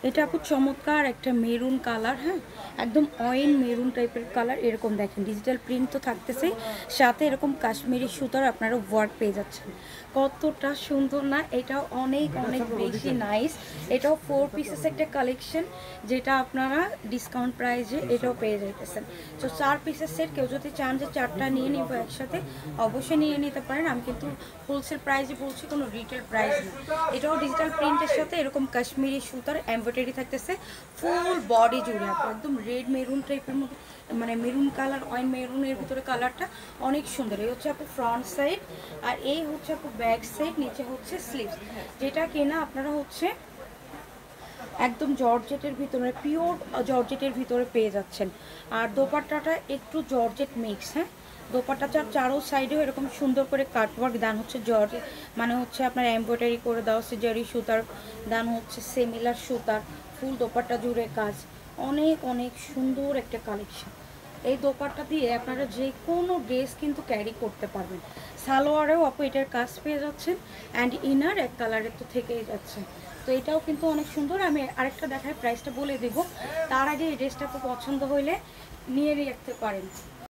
এটা আপু চমৎকার একটা মেরুন কালার, হ্যাঁ একদম অয়েল মেরুন টাইপের কালার। এরকম দেখেন ডিজিটাল প্রিন্ট তো থাকতেছে, সাথে এরকম কাশ্মীরি সুতার আপনারা ওয়ার্ক পেয়ে যাচ্ছেন। কতটা সুন্দর না, এটাও অনেক অনেক বেশি নাইস। এটাও 4 পিসেস একটা কালেকশন, যেটা আপনারা ডিসকাউন্ট প্রাইসে এটাও পেয়ে যাইতেছেন। তো 4 পিসের সেট, কেউ যদি চান যে 4টা নিয়ে নিব একসাথে, অবশ্যই নিয়ে নিতে পারেন। আমি কিন্তু হোলসেল প্রাইসে বলছি, কোনো রিটেল প্রাইস না। এটাও ডিজিটাল প্রিন্টের সাথে এরকম কাশ্মীরি সুতার এমব্রয়ডারি থাকতেছে ফুল বডি জুড়ে। একদম রেড মেরুন টাইপের মধ্যে, মানে মেরুন কালার, অয়েল মেরুনের ভিতরে কালারটা অনেক সুন্দর। এই হচ্ছে আপু ফ্রন্ট সাইড, আর এই হচ্ছে আপু ব্যাক সাইড, নিচে হচ্ছে স্লিভস। যেটা কেনা আপনারা হচ্ছে একদম জর্জেটের ভিতরে, পিওর জর্জেটের ভিতরে পেয়ে যাচ্ছেন। আর দোপাট্টাটা একটু জর্জেট মিক্স, হ্যাঁ দোপাট্টাটার চারো সাইডেও এরকম সুন্দর করে কাটওয়ার্ক দান হচ্ছে জর্জেট, মানে হচ্ছে আপনার এমব্রয়ডারি করে দেওয়া হচ্ছে জারি সুতার, দান হচ্ছে সেমিলার সুতার, ফুল দোপাট্টা জুড়ে কাজ। অনেক অনেক সুন্দর একটা কালেকশন। এই দোপাট্টা দিয়ে আপনারা যে কোনো ড্রেস কিন্তু ক্যারি করতে পারবেন। সালোয়ারেও আপু এটার কাজ পেয়ে যাচ্ছেন, অ্যান্ড ইনার এক কালারের তো থেকেই যাচ্ছে। তো এটাও কিন্তু অনেক সুন্দর। আমি আরেকটা দেখাই, প্রাইসটা বলে দেব। তার আগে এই ড্রেসটা আপু পছন্দ হইলে নিয়ে রাখতে পারেন।